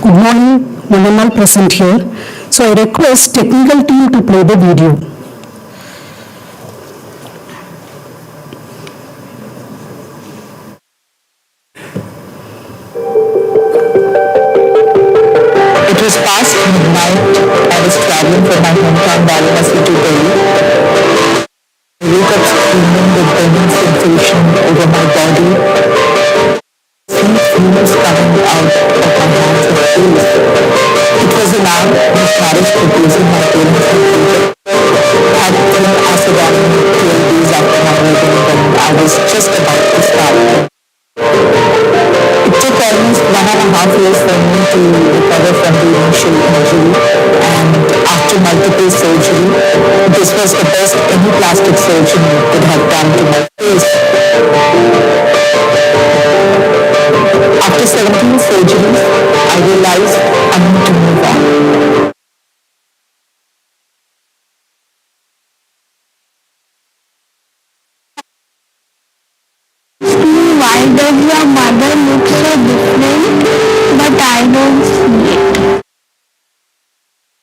Good morning, Manammal present here. So I request technical team to play the video. It was past midnight. I was traveling from my hometown Varanasi to Delhi. I woke up screaming with burning sensation over my body. See fumes coming out of my hands and face. It was a man whose marriage proposal my parents had thrown acid on me 12 days after my wedding when I was just about to start. It took almost 1.5 years for me to recover from the initial injury, and after multiple surgery, this was the best any plastic surgeon could have done to my face. After 17 surgeries, I realized I need to move on. Why does your mother look so different, but I don't see it?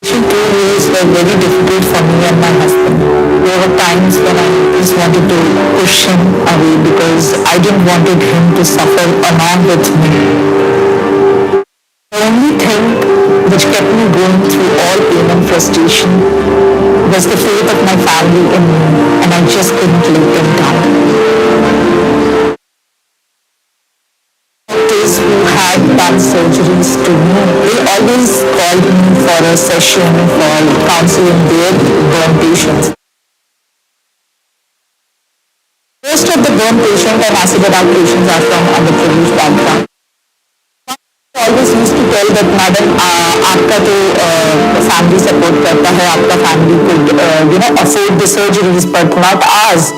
Initial 2 years were very difficult for me and my husband. There were times when I just wanted to push him away because I didn't wanted him to suffer along with me. The only thing which kept me going through all pain and frustration was the faith of my family in me, and I just couldn't let them down. Doctors who had done surgeries to me, they always called me for a session for counseling their burn patients. Most of the burn patients and acid attack patients are from underprivileged background. I always used to tell that madam आपका तो family support करता है, आपका family could afford the surgeries but not ours.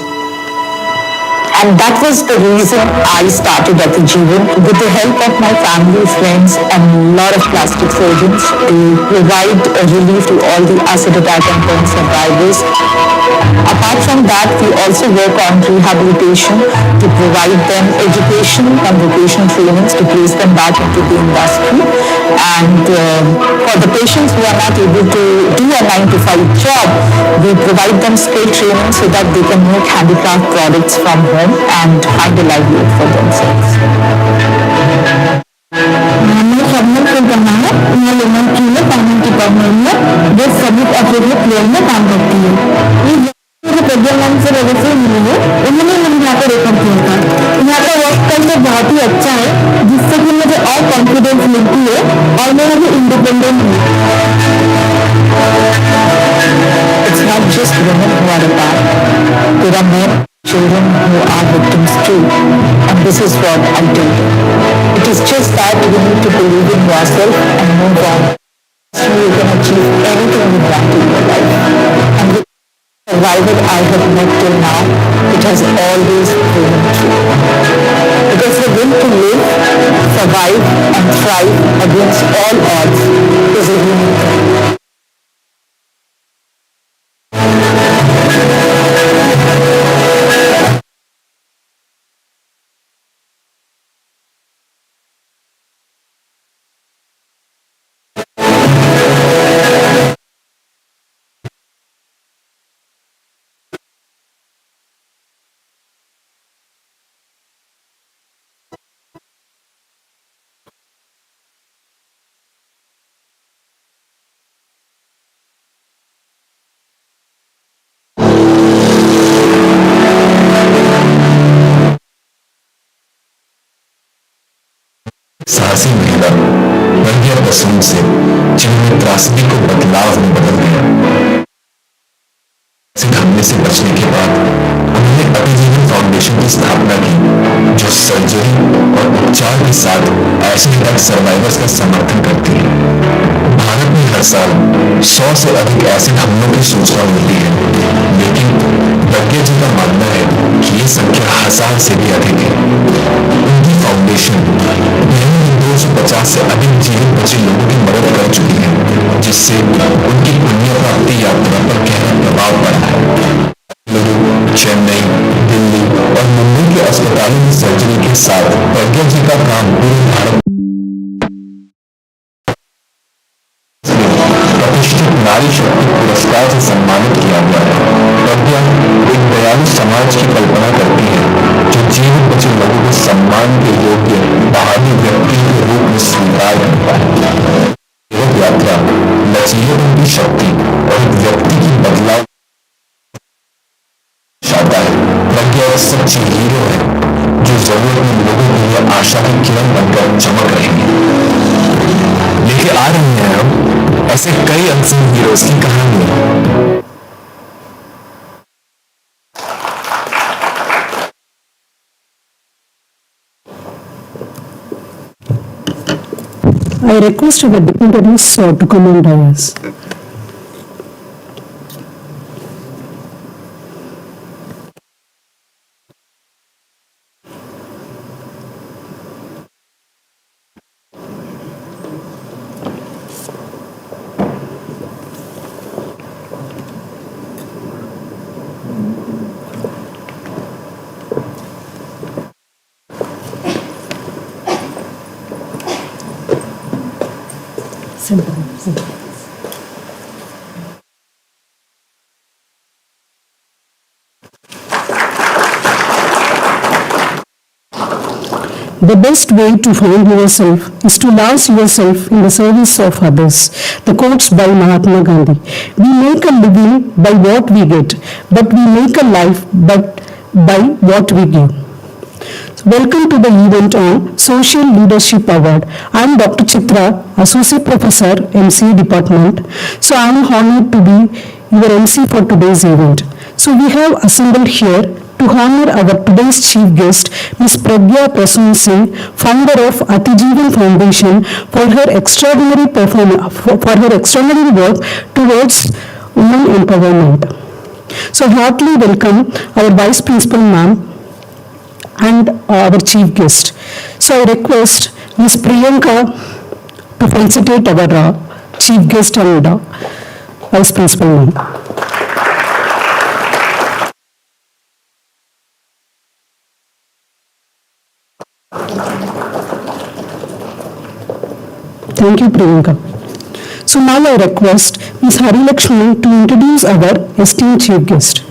And that was the reason I started at the Jeevan. With the help of my family, friends, and a lot of plastic surgeons, they provide relief to all the acid attack and burn survivors. Apart from that, we also work on rehabilitation to provide them education and vocational trainings to place them back into the industry. And for the patients who are not able to do a 9 to 5 job, we provide them skill training so that they can make handicraft products from home and find a livelihood for themselves. मैंने submit कर करना है मैं lemon tree में finance department में जो subject appropriate player में काम करती है ये प्रज्ञान से वजह से मिली है उन्होंने मुझे यहाँ पर रेफर किया था यहाँ का वर्क कल्चर बहुत ही अच्छा है जिससे कि मुझे और कॉन्फिडेंस मिलती है और मैं अभी इंडिपेंडेंट हूँ It's not just women who are attacked. There are men, children who are victims too. And this is what I do. It is just that you need to believe in yourself and move on. So you can achieve anything you want in your life. And with the survival I have met till now, it has always proven true. Because the will to live, survive and thrive against all odds is a human thing. साहसी महिला बंजर पशुओं से जिन्होंने त्रासदी को बदलाव में बदल दिया। हमले से बचने के बाद उन्होंने अतिजीवन फाउंडेशन की स्थापना की जो सर्जरी और उपचार के साथ ऐसे अटैक सर्वाइवर्स का समर्थन करती है। भारत में हर साल 100 से अधिक एसिड हमलों की सूचना मिलती है, लेकिन प्रज्ञा जी का मानना है कि ये संख्या 1000 से भी अधिक है। उनकी फाउंडेशन 250 से अधिक जीवित बचे लोगों की मदद कर चुकी है, जिससे उनकी पुण्य प्राप्ति यात्रा पर गहरा प्रभाव पड़ा है। चेन्नई, दिल्ली और मुंबई के अस्पतालों में सर्जरी के साथ प्रज्ञा जी का काम पूरे भारत नारी शक्ति पुरस्कार से सम्मानित किया गया है। प्रज्ञा एक दयालु समाज की कल्पना करती है जो जीवित बचे लोगों को सम्मान के योग्य बहाली व्यक्ति के रूप में स्वीकार करता है। यह यात्रा लचीलेपन की शक्ति और एक व्यक्ति की बदलाव चाहता है। प्रज्ञा एक सच्ची हीरो है जो जरूरतमंद लोगों के लिए आशा की किरण बनकर चमक रहेंगे। लेके आ रहे हैं हम ऐसे कई अनसंग हीरोज की कहानियां। I request our dignitaries to come on dais. The best way to find yourself is to lose yourself in the service of others. The quotes by Mahatma Gandhi. We make a living by what we get, but we make a life by what we give. Welcome to the event on Social Leadership Award. I am Dr. Chitra, Associate Professor, MCA Department. So I am honored to be your MC for today's event. So we have assembled here to honor our today's chief guest, Ms. Pragya Prasoon Singh, founder of Atijeevan Foundation, for her extraordinary work towards women empowerment. So heartily welcome our Vice Principal Ma'am and our chief guest. So I request Ms. Priyanka to felicitate our chief guest and Vice Principal Ma'am. Thank you, Priyanka. So now I request Ms. Hari Lakshmi to introduce our esteemed chief guest.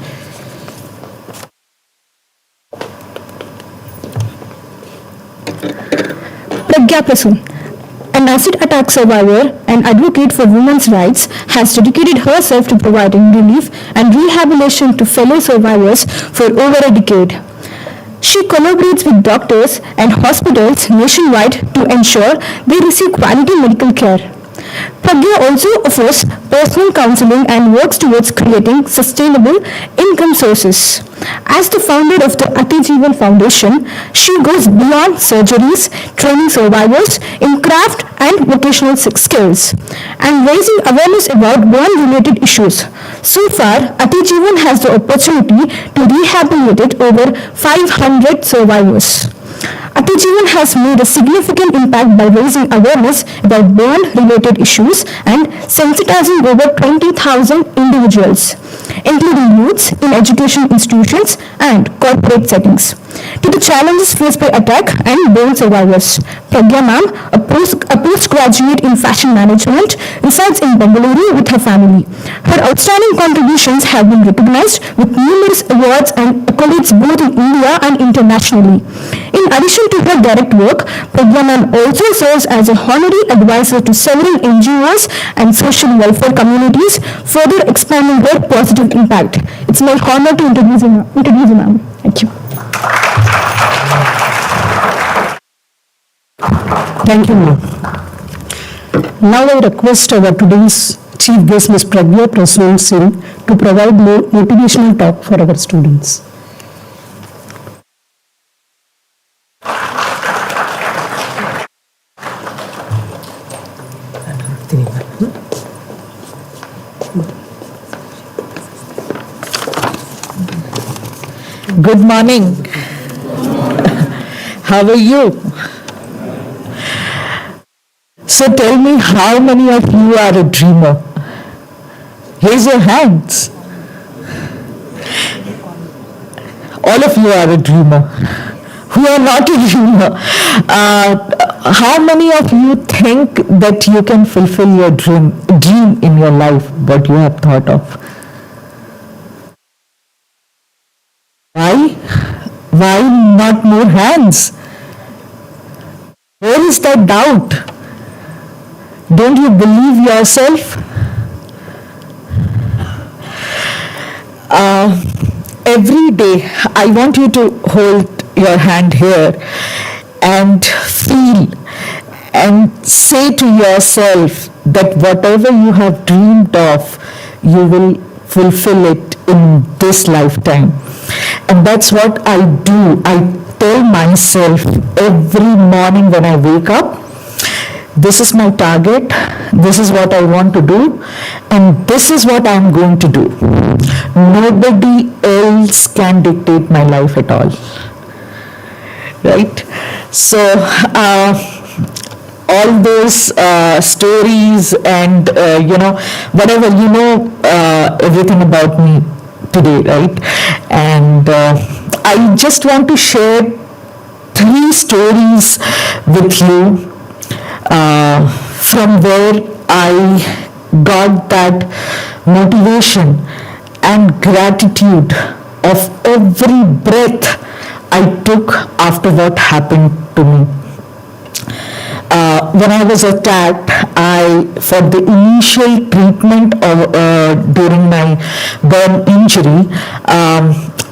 Pragya Prasoon, an acid attack survivor and advocate for women's rights, has dedicated herself to providing relief and rehabilitation to fellow survivors for over a decade. She collaborates with doctors and hospitals nationwide to ensure they receive quality medical care. Pragya also offers personal counseling and works towards creating sustainable income sources. As the founder of the Atijeevan Foundation, she goes beyond surgeries, training survivors in craft and vocational skills, and raising awareness about burn-related issues. So far, Atijeevan has the opportunity to rehabilitate over 500 survivors. Atijeevan has made a significant impact by raising awareness about burn-related issues and sensitizing over 20,000 individuals, including youths in education institutions and corporate settings, to the challenges faced by attack and burn survivors. Pragya ma'am, a postgraduate in fashion management, resides in Bengaluru with her family. Her outstanding contributions have been recognized with numerous awards and accolades both in India and internationally. In addition to her direct work, Pragya ma'am also serves as a honorary advisor to several NGOs and social welfare communities, further expanding her positive impact. It's my honor to introduce you, ma'am. Thank you. Thank you, ma'am. Now I request our today's chief guest, Ms. Pragya Prasoon Singh, to provide more motivational talk for our students. Good morning. How are you? So tell me, how many of you are a dreamer? Raise your hands. All of you are a dreamer. Who are not a dreamer? how many of you think that you can fulfill your dream in your life, what you have thought of? Why? Why not more hands? Where is that doubt? Don't you believe yourself? Every day, I want you to hold your hand here and feel and say to yourself that whatever you have dreamed of, you will fulfill it in this lifetime. And that's what I do. I tell myself every morning when I wake up, this is my target, this is what I want to do, and this is what I'm going to do. Nobody else can dictate my life at all. Right? So, all those stories and, whatever, everything about me today, right? And I just want to share 3 stories with you from where I got that motivation and gratitude of every breath I took after what happened to me. When I was attacked, for the initial treatment during my burn injury,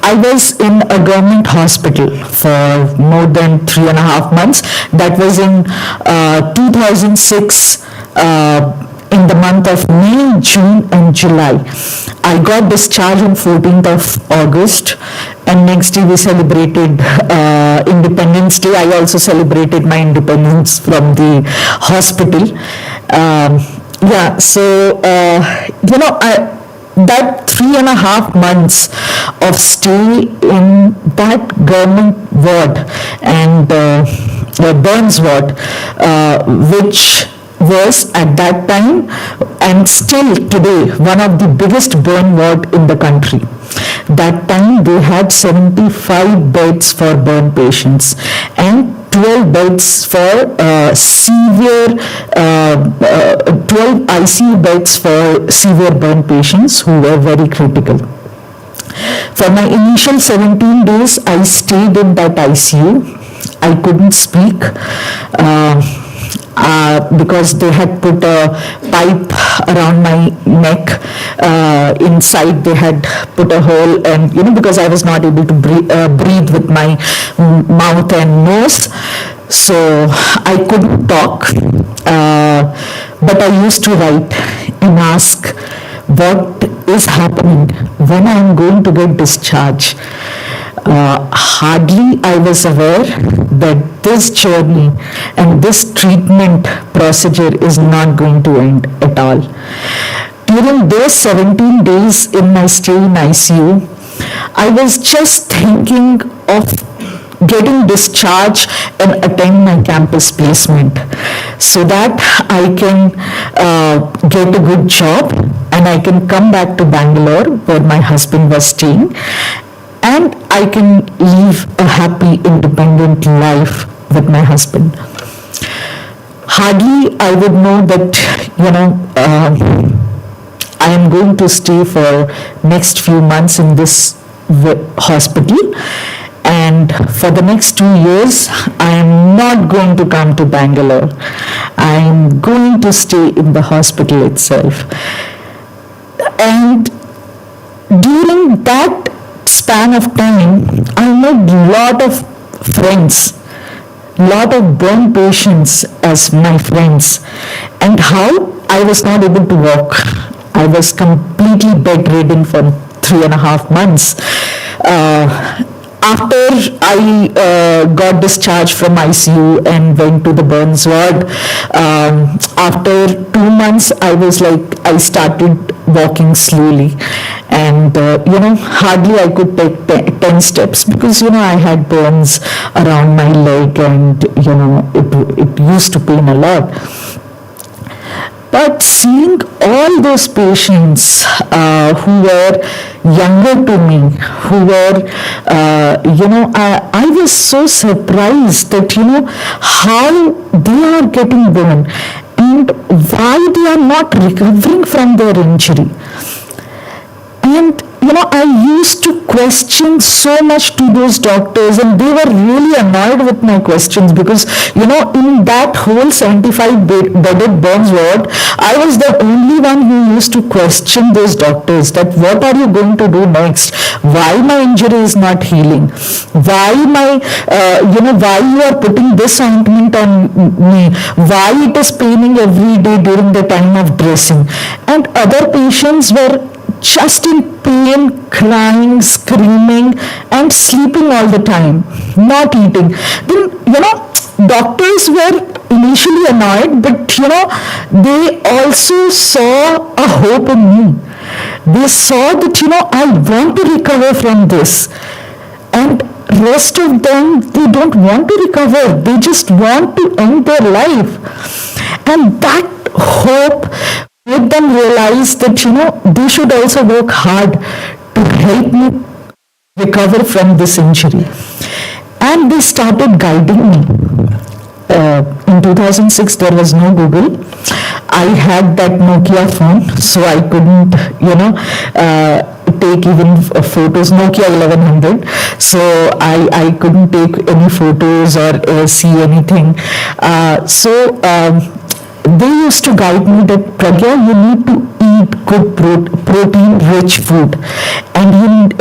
I was in a government hospital for more than 3.5 months. That was in 2006, in the month of May, June and July. I got discharged on 14th of August, and next day we celebrated Independence Day. I also celebrated my independence from the hospital. That 3.5 months of stay in that government ward and Burns ward, which was at that time and still today one of the biggest burn ward in the country. That time they had 75 beds for burn patients and 12 beds for severe, 12 ICU beds for severe burn patients who were very critical. For my initial 17 days, I stayed in that ICU. I couldn't speak because they had put a pipe around my neck. Inside they had put a hole, and because I was not able to breathe with my mouth and nose, so I couldn't talk. But I used to write and ask, what is happening, when I am going to get discharged? Hardly I was aware that this journey and this treatment procedure is not going to end at all. During those 17 days in my stay in ICU, I was just thinking of getting discharged and attend my campus placement so that I can get a good job and I can come back to Bangalore where my husband was staying, and I can live a happy, independent life with my husband. Hardly I would know that, I am going to stay for next few months in this hospital, and for the next 2 years, I am not going to come to Bangalore. I am going to stay in the hospital itself. And during that span of time, I made a lot of friends, lot of burn patients as my friends. And how? I was not able to walk. I was completely bedridden for 3.5 months. After I got discharged from ICU and went to the burns ward, after 2 months I started walking slowly, and hardly I could take 10 steps because I had burns around my leg, and it used to pain a lot. But seeing all those patients who were younger to me, who were, I was so surprised that, how they are getting born and why they are not recovering from their injury. And I used to question so much to those doctors, and they were really annoyed with my questions because, in that whole 75-bedded burns ward, I was the only one who used to question those doctors that what are you going to do next? Why my injury is not healing? Why why you are putting this ointment on me? Why it is paining every day during the time of dressing? And other patients were just in pain, crying, screaming, and sleeping all the time, not eating. Then, doctors were initially annoyed, but, they also saw a hope in me. They saw that, I want to recover from this. And rest of them, they don't want to recover. They just want to end their life. And that hope made them realize that, they should also work hard to help me recover from this injury. And they started guiding me. In 2006, there was no Google. I had that Nokia phone, so I couldn't, take even photos, Nokia 1100. So I couldn't take any photos or see anything. They used to guide me that, Pragya, you need to eat good protein-rich food. And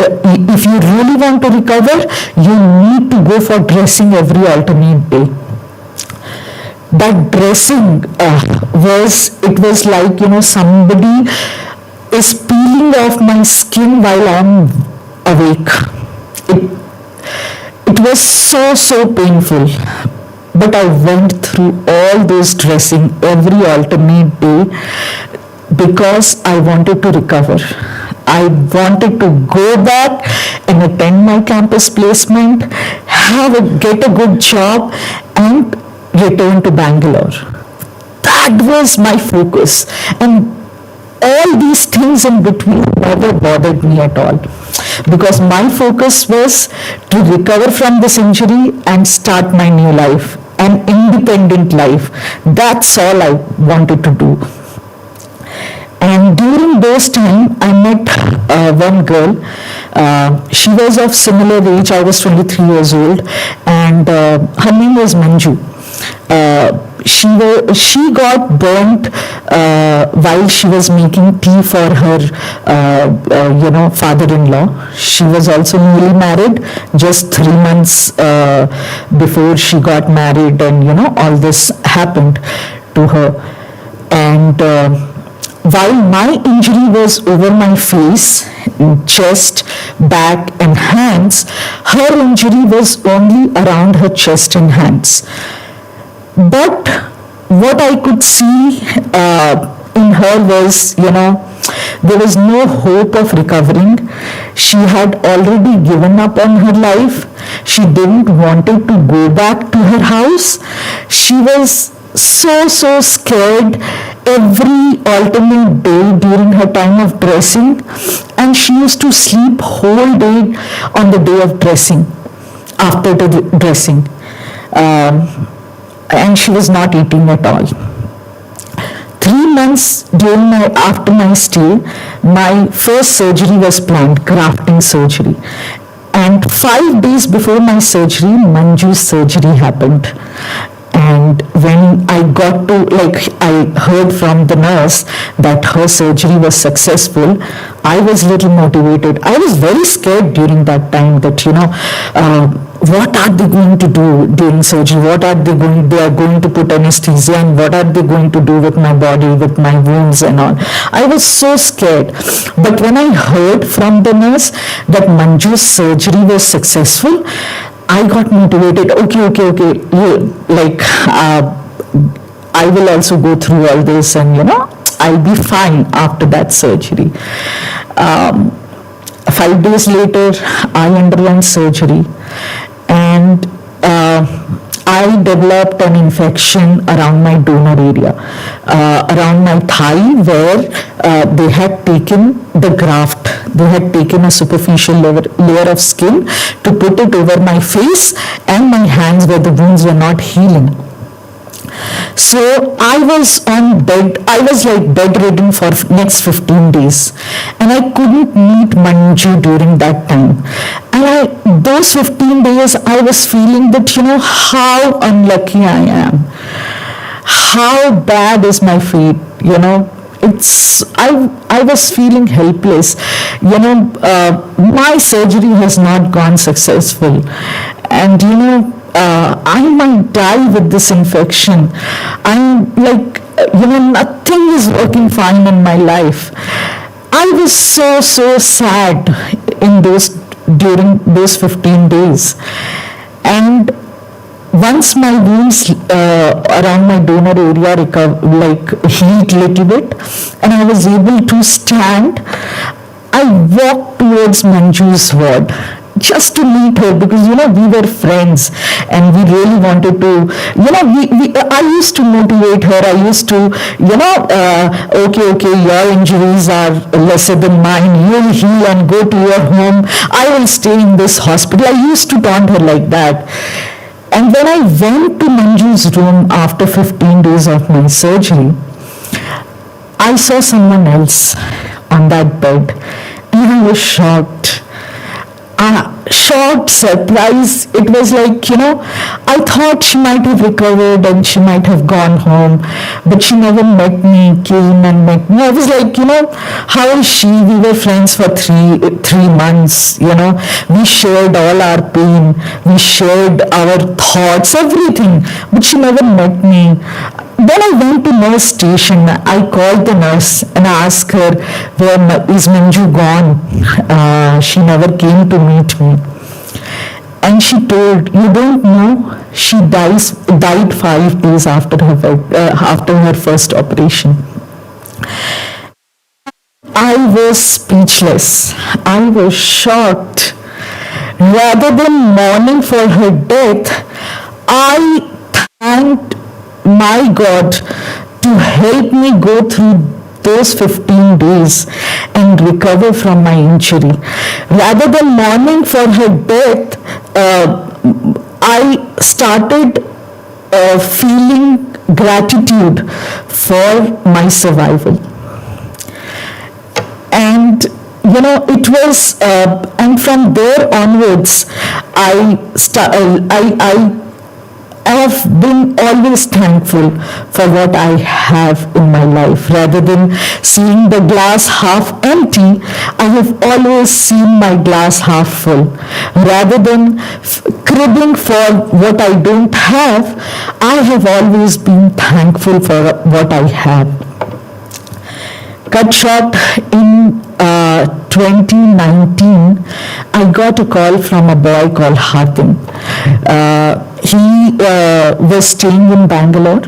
if you really want to recover, you need to go for dressing every alternate day. That dressing was like, somebody is peeling off my skin while I'm awake. It was so painful. But I went through all those dressing every alternate day because I wanted to recover. I wanted to go back and attend my campus placement, get a good job, and return to Bangalore. That was my focus. And all these things in between never bothered me at all. Because my focus was to recover from this injury and start my new life, an independent life. That's all I wanted to do. And during those time, I met one girl. She was of similar age. I was 23 years old, and her name was Manju. She got burnt while she was making tea for her, father-in-law. She was also newly married, just 3 months before she got married, and all this happened to her. And while my injury was over my face, chest, back, and hands, her injury was only around her chest and hands. But what I could see in her was, there was no hope of recovering. She had already given up on her life. She didn't wanted to go back to her house. She was so scared every alternate day during her time of dressing, and she used to sleep whole day on the day of dressing, after the dressing. And she was not eating at all. 3 months after my stay, my first surgery was planned, grafting surgery. And 5 days before my surgery, Manju's surgery happened. And when I I heard from the nurse that her surgery was successful, I was little motivated. I was very scared during that time that, what are they going to do during surgery? They are going to put anesthesia, and what are they going to do with my body, with my wounds and all? I was so scared. But when I heard from the nurse that Manju's surgery was successful, I got motivated. Okay. I will also go through all this, and I'll be fine after that surgery. 5 days later, I underwent surgery, and I I developed an infection around my donor area, around my thigh, where they had taken the graft. They had taken a superficial layer of skin to put it over my face and my hands where the wounds were not healing. So I was on bed, I was like bedridden for next 15 days, and I couldn't meet Manju during that time. And those 15 days I was feeling that, how unlucky I am. How bad is my fate, I was feeling helpless. My surgery has not gone successful, and I might die with this infection. I'm like, nothing is working fine in my life. I was so sad during those 15 days. And once my wounds around my donor area healed little bit, and I was able to stand, I walked towards Manju's ward just to meet her, because we were friends and we really wanted to, I used to motivate her. I used to, okay, your injuries are lesser than mine, you'll heal and go to your home, I will stay in this hospital. I used to taunt her like that. And when I went to Manju's room after 15 days of my surgery, I saw someone else on that bed, and I was shocked. Shocked, surprised. It was like, I thought she might have recovered and she might have gone home, but she never met me, came and met me. I was like, how is she? We were friends for three months, we shared all our pain, we shared our thoughts, everything, but she never met me. Then I went to nurse station. I called the nurse and asked her, where is Manju gone? She never came to meet me. And she told, you don't know, she died 5 days after her first operation. I was speechless. I was shocked. Rather than mourning for her death, I thanked my God to help me go through those 15 days and recover from my injury. Rather than mourning for her death, I started feeling gratitude for my survival. And it was, and from there onwards, I have been always thankful for what I have in my life. Rather than seeing the glass half empty, I have always seen my glass half full. Rather than cribbing for what I don't have, I have always been thankful for what I have. Cut short, in 2019, I got a call from a boy called Hatim. He was staying in Bangalore,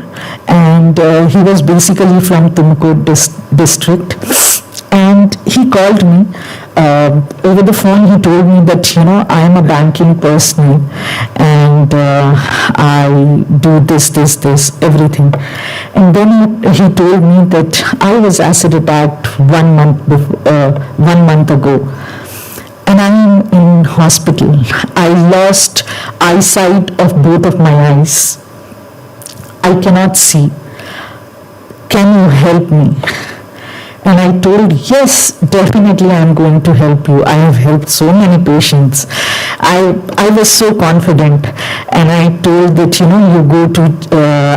and he was basically from Tumkur district. And he called me over the phone. He told me that, I am a banking person, and I do this, everything. And then he told me that I was acid attacked 1 month ago, and I'm in hospital. I lost eyesight of both of my eyes. I cannot see. Can you help me? And I told, yes, definitely I am going to help you. I have helped so many patients. I was so confident, and I told that, you go to,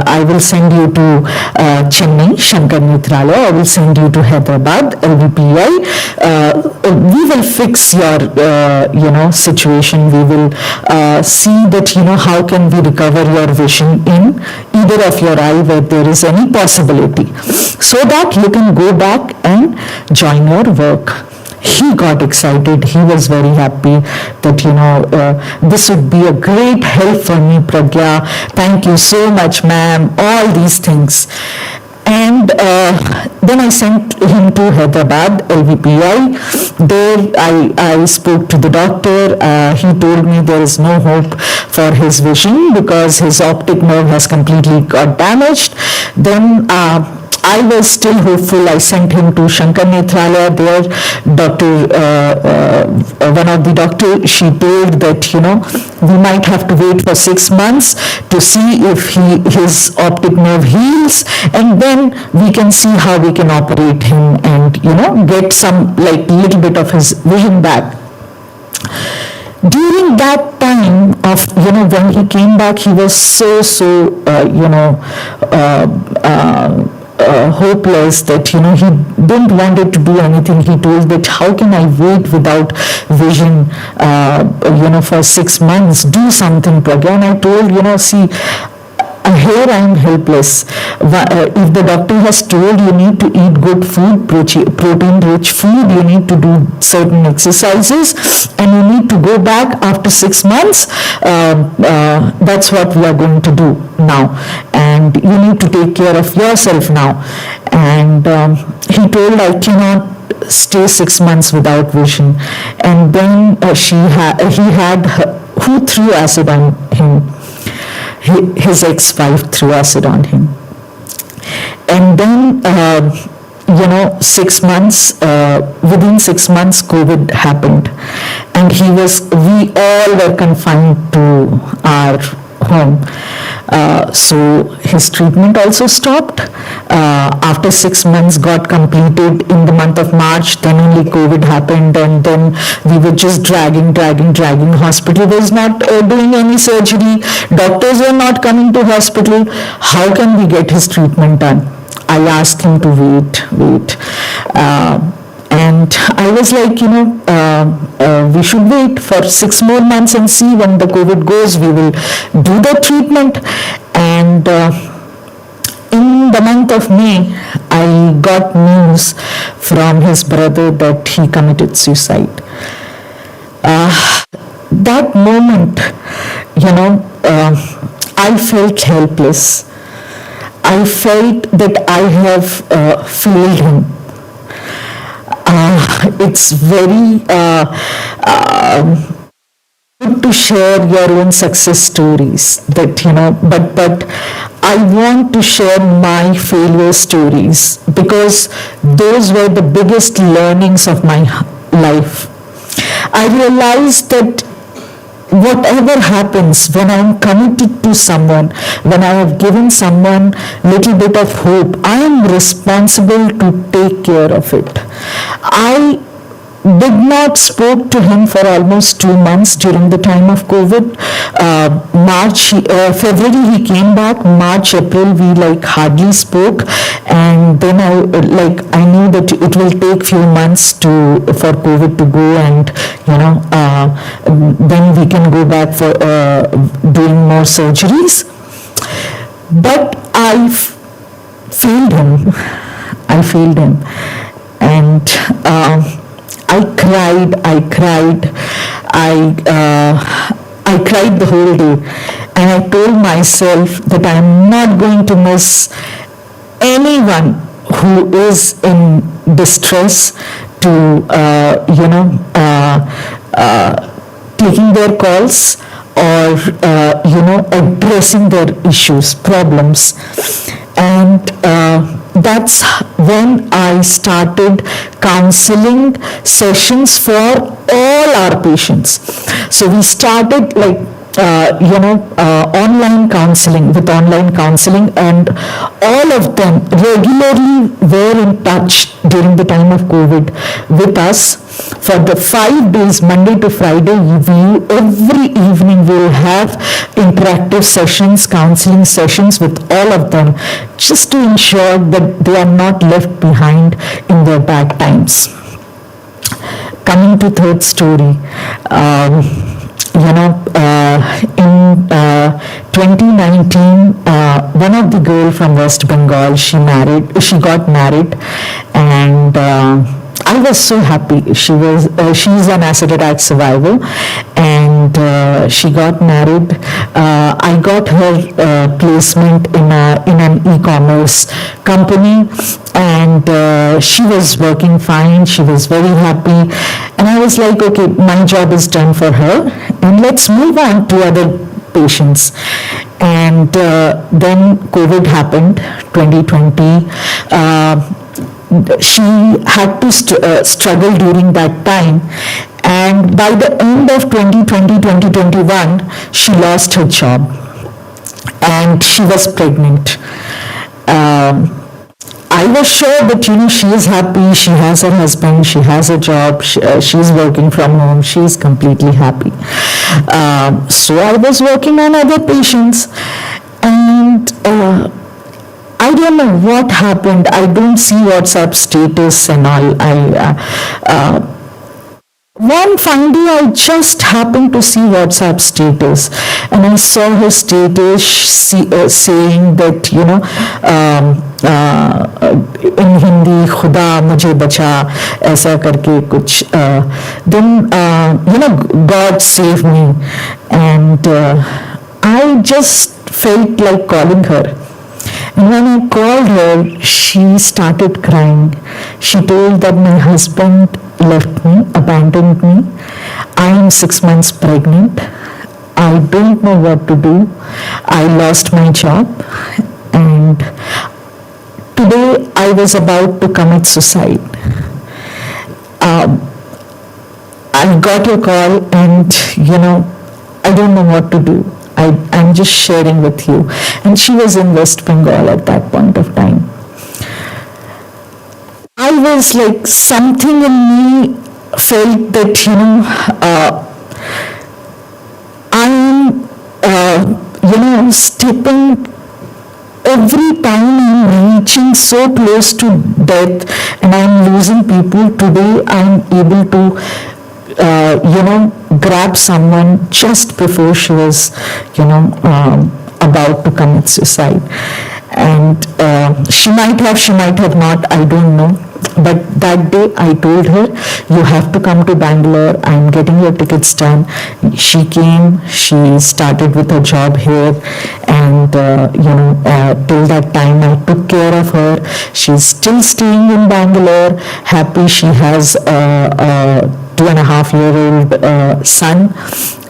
I will send you to Chennai, Shankar Nethralaya, I will send you to Hyderabad, LVPI. We will fix your, situation. We will see that, how can we recover your vision in either of your eye where there is any possibility, so that you can go back and join your work. He got excited. He was very happy that, this would be a great help for me, Pragya. Thank you so much, ma'am. All these things. And then I sent him to Hyderabad, LVPI. There I spoke to the doctor. He told me there is no hope for his vision because his optic nerve has completely got damaged. Then I was still hopeful. I sent him to Shankar Nethralaya. There, one of the doctors, she told that, we might have to wait for 6 months to see if his optic nerve heals, and then we can see how we can operate him and, get some, little bit of his vision back. During that time of, when he came back, he was so, hopeless that, he didn't want it to do anything. He told that, how can I wait without vision, for 6 months? Do something, Pragya. And I told, see, here I am helpless. If the doctor has told you need to eat good food, protein-rich food, you need to do certain exercises, and you need to go back after 6 months, that's what we are going to do now. And you need to take care of yourself now. And he told, I cannot stay 6 months without vision. And then who threw acid on him? His ex-wife threw acid on him. And then, 6 months, within 6 months, COVID happened. And we all were confined to our home. So his treatment also stopped. After 6 months got completed in the month of March, then only COVID happened, and then we were just dragging. Hospital was not doing any surgery. Doctors were not coming to hospital. How can we get his treatment done? I asked him to wait. And I was like, we should wait for 6 more months and see when the COVID goes, we will do the treatment. And in the month of May, I got news from his brother that he committed suicide. That moment, I felt helpless. I felt that I have failed him. It's very good to share your own success stories, but I want to share my failure stories because those were the biggest learnings of my life. I realized that whatever happens, when I am committed to someone, when I have given someone little bit of hope, I am responsible to take care of it. I did not spoke to him for almost 2 months during the time of COVID. February he came back. March, April we hardly spoke, and then I knew that it will take few months for COVID to go, and then we can go back for doing more surgeries. But I failed him. And I cried. I cried the whole day, and I told myself that I am not going to miss anyone who is in distress to taking their calls or addressing their issues, problems. And that's when I started counseling sessions for all our patients. So we started online counseling, and all of them regularly were in touch during the time of COVID with us. For the 5 days, Monday to Friday, every evening we will have interactive sessions, counseling sessions with all of them, just to ensure that they are not left behind in their bad times. Coming to third story, in 2019, one of the girl from West Bengal, she got married, and I was so happy. She's an acid attack survivor, and she got married. I got her placement in an e-commerce company, and she was working fine. She was very happy, and I was like, okay, my job is done for her, and let's move on to other patients. And then COVID happened, 2020. She had to struggle during that time, and by the end of 2020-2021, she lost her job, and she was pregnant. I was sure that she is happy, she has her husband, she has a job, she's working from home, she's completely happy. So I was working on other patients, and I don't know what happened. I don't see WhatsApp status and all. One fine day, I just happened to see WhatsApp status, and I saw her status saying that, in Hindi, खुदा मुझे बचा, ऐसा करके कुछ. Then, God save me, and I just felt like calling her. And when I called her, she started crying. She told that my husband left me, abandoned me. I am 6 months pregnant. I don't know what to do. I lost my job. And today I was about to commit suicide. I got your call, and I don't know what to do. I'm just sharing with you. And she was in West Bengal at that point of time. I was like, something in me felt that, I'm, stepping every time I'm reaching so close to death and I'm losing people. Today I'm able to grab someone just before she was, about to commit suicide. And she might have not, I don't know. But that day I told her, you have to come to Bangalore, I'm getting your tickets done. She came, she started with her job here, and till that time I took care of her. She's still staying in Bangalore, happy. She has a 2.5-year-old son,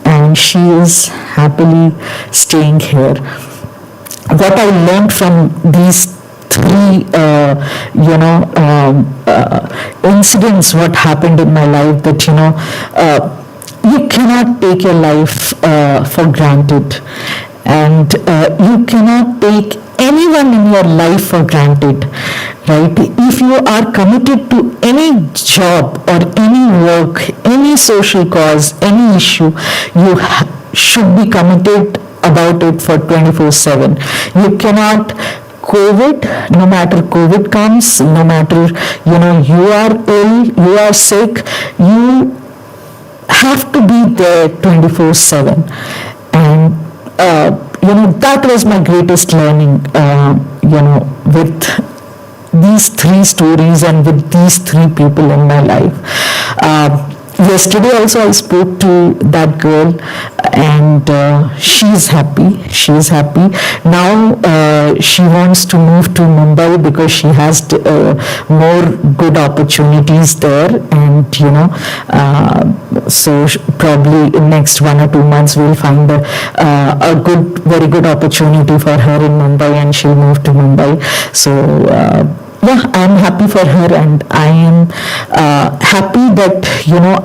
and she is happily staying here. What I learned from these three, incidents, what happened in my life, that, you cannot take your life for granted, and you cannot take anyone in your life for granted, right? If you are committed to any job or any work, any social cause, any issue, you should be committed about it for 24/7. You cannot COVID, no matter COVID comes, no matter, you are ill, you are sick, you have to be there 24/7. And, that was my greatest learning, with these three stories and with these three people in my life. Yesterday also I spoke to that girl, and she is happy. She is happy. Now she wants to move to Mumbai because she has more good opportunities there, and so probably in next 1 or 2 months we'll find a very good opportunity for her in Mumbai, and she'll move to Mumbai. So I'm happy for her, and I am happy that,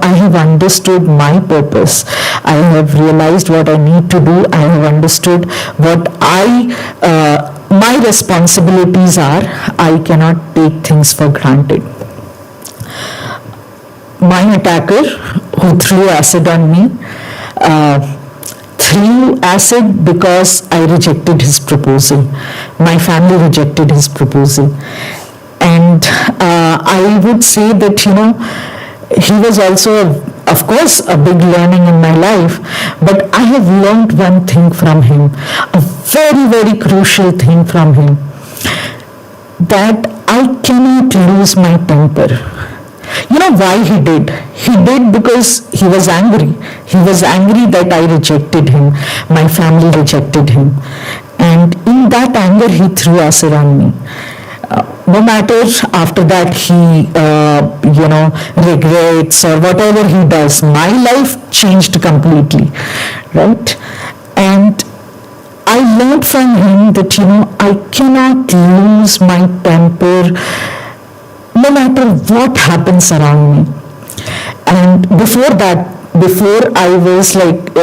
I have understood my purpose. I have realized what I need to do. I have understood what my responsibilities are. I cannot take things for granted. My attacker, who threw acid on me, threw acid because I rejected his proposal. My family rejected his proposal. And I would say that, he was also, of course, a big learning in my life, but I have learned one thing from him, a very, very crucial thing from him, that I cannot lose my temper. You know why he did? He did because he was angry. He was angry that I rejected him. My family rejected him. And in that anger, he threw acid on me. No matter after that he, regrets or whatever he does, my life changed completely, right? And I learned from him that, I cannot lose my temper no matter what happens around me. And before I was like,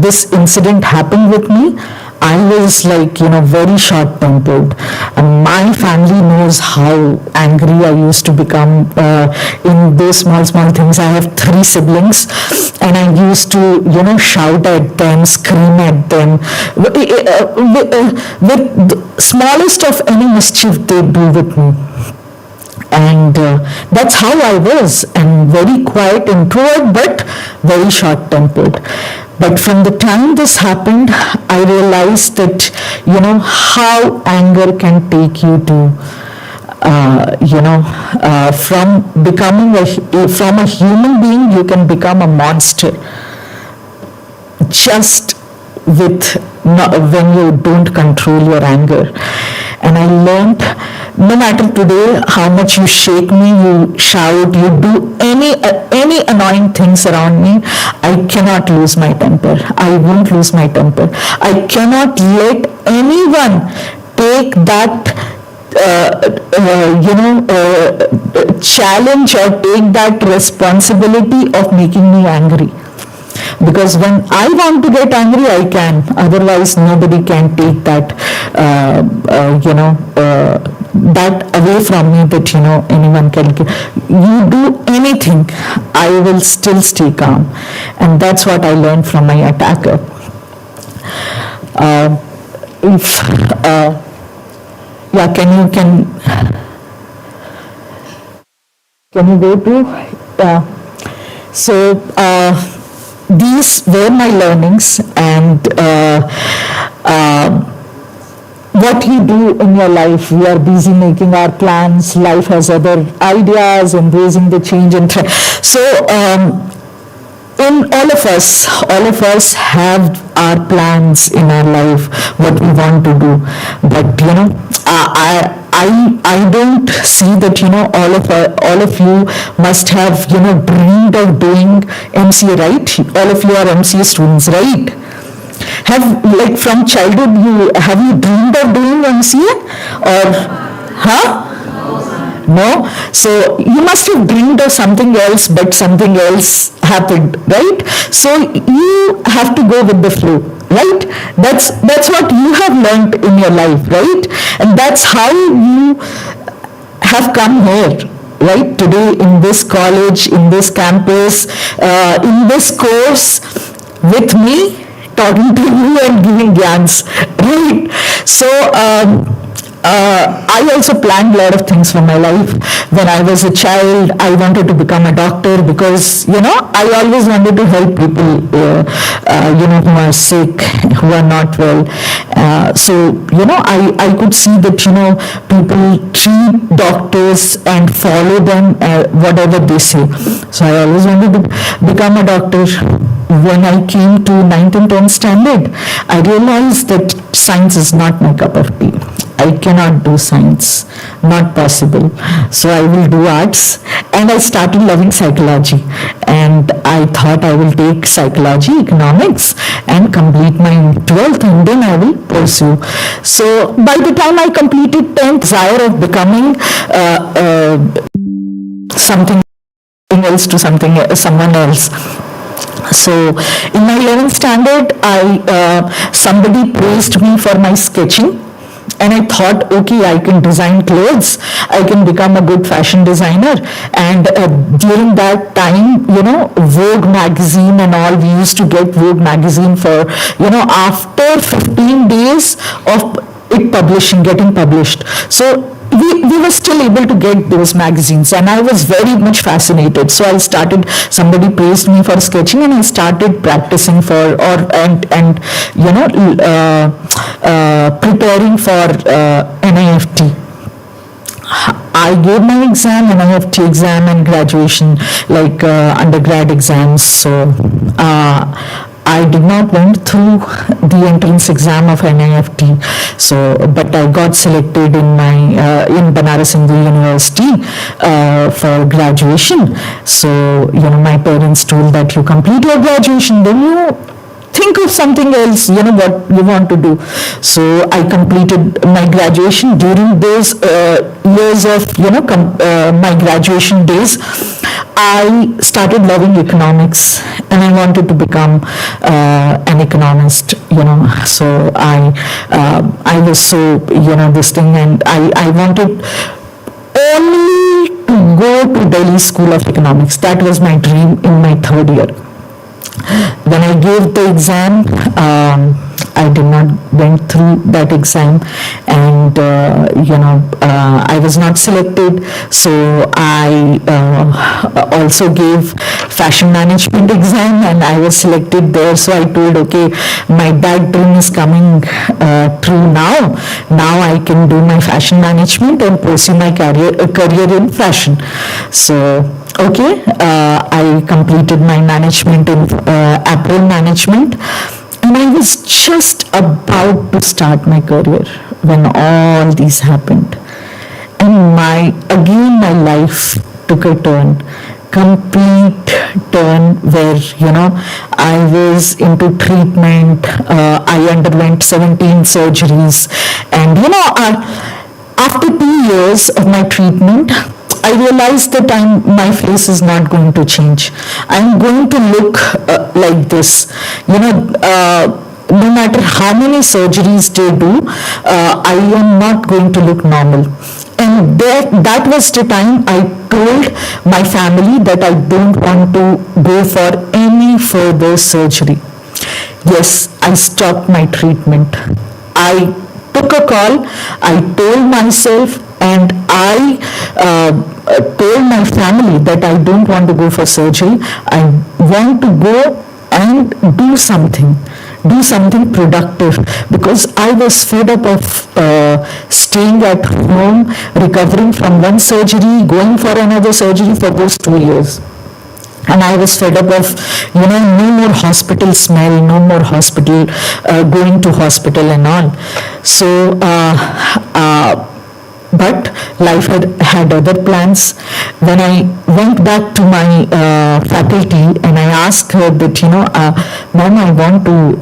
this incident happened with me, I was like, very short-tempered. And my family knows how angry I used to become in those small things. I have 3 siblings and I used to, shout at them, scream at them. With the smallest of any mischief they do with me. And that's how I was, and very quiet introvert, but very short-tempered. But from the time this happened, I realized that, how anger can take you to, from a human being, you can become a monster. Just when you don't control your anger. And I learned, no matter today how much you shake me, you shout, you do any annoying things around me, I cannot lose my temper. I won't lose my temper. I cannot let anyone take that challenge or take that responsibility of making me angry. Because when I want to get angry, I can. Otherwise, nobody can take that, that away from me, that, anyone can. You do anything, I will still stay calm. And that's what I learned from my attacker. Can you go to? These were my learnings, and what you do in your life. We are busy making our plans. Life has other ideas, embracing the change and so in all of us have our plans in our life, what we want to do. But I don't see that all of you must have dreamed of doing MCA, right? All of you are MCA students, right? Have, like, from childhood, have you dreamed of doing MCA or no? So you must have dreamed of something else, but something else happened, right? So you have to go with the flow, right? That's what you have learned in your life, right? And that's how you have come here, right? Today in this college, in this campus, in this course with me, talking to you and giving gyans, right? So I also planned a lot of things for my life. When I was a child, I wanted to become a doctor because, I always wanted to help people, who are sick, who are not well. I could see that, people treat doctors and follow them, whatever they say. So I always wanted to become a doctor. When I came to 9th and 10th standard, I realized that science is not my cup of tea. I cannot do science, not possible. So I will do arts, and I started loving psychology. And I thought I will take psychology, economics, and complete my 12th, and then I will pursue. So by the time I completed 10th, desire of becoming something else to someone else. So in my 11th standard, somebody praised me for my sketching. And I thought, okay, I can design clothes, I can become a good fashion designer. And during that time, Vogue magazine and all, we used to get Vogue magazine for, after 15 days of it getting published. So we were still able to get those magazines, and I was very much fascinated. So somebody praised me for sketching, and I started practicing preparing for NIFT. I gave my exam, NIFT exam and graduation, like undergrad exams. So I did not went through the entrance exam of NIFT. So, but I got selected in my in Banaras Hindu University for graduation. So, my parents told that you complete your graduation, then you think of something else, what you want to do. So I completed my graduation. During those years of, my graduation days, I started loving economics and I wanted to become an economist, So I was so, this thing, and I wanted only to go to Delhi School of Economics. That was my dream in my third year. When I gave the exam, I did not went through that exam, and I was not selected. So I also gave fashion management exam, and I was selected there. So I told, okay, my that dream is coming true now. Now I can do my fashion management and pursue my career in fashion. So okay, I completed my management in apparel management, and I was just about to start my career when all these happened. And my life took a complete turn where, I was into treatment. I underwent 17 surgeries, and, after 2 years of my treatment, I realized that my face is not going to change. I'm going to look like this. No matter how many surgeries they do, I am not going to look normal. And that was the time I told my family that I don't want to go for any further surgery. Yes, I stopped my treatment. I took a call, I told myself, and I told my family that I don't want to go for surgery. I want to go and do something productive, because I was fed up of staying at home, recovering from one surgery, going for another surgery for those 2 years. And I was fed up of, no more hospital smell, no more hospital, going to hospital and all. So, but life had other plans. When I went back to my faculty and I asked her that, Ma'am, I want to,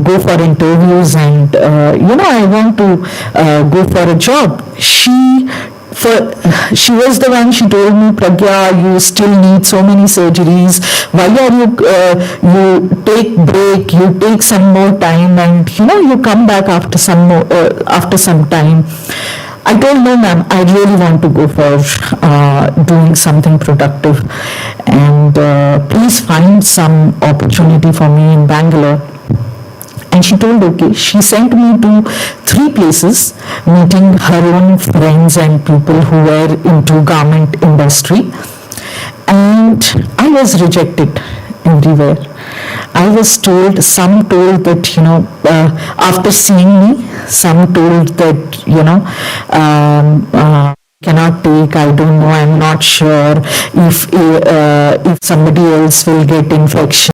go for interviews, and, I want to go for a job. She was the one, she told me, Pragya, you still need so many surgeries. Why are you take break, you take some more time, and you come back after some time. I told, no ma'am, I really want to go for doing something productive, and please find some opportunity for me in Bangalore. And she told, okay. She sent me to 3 places, meeting her own friends and people who were into garment industry. And I was rejected everywhere. I was told, some told that, after seeing me, some told that, cannot take, I don't know, I'm not sure if somebody else will get infection.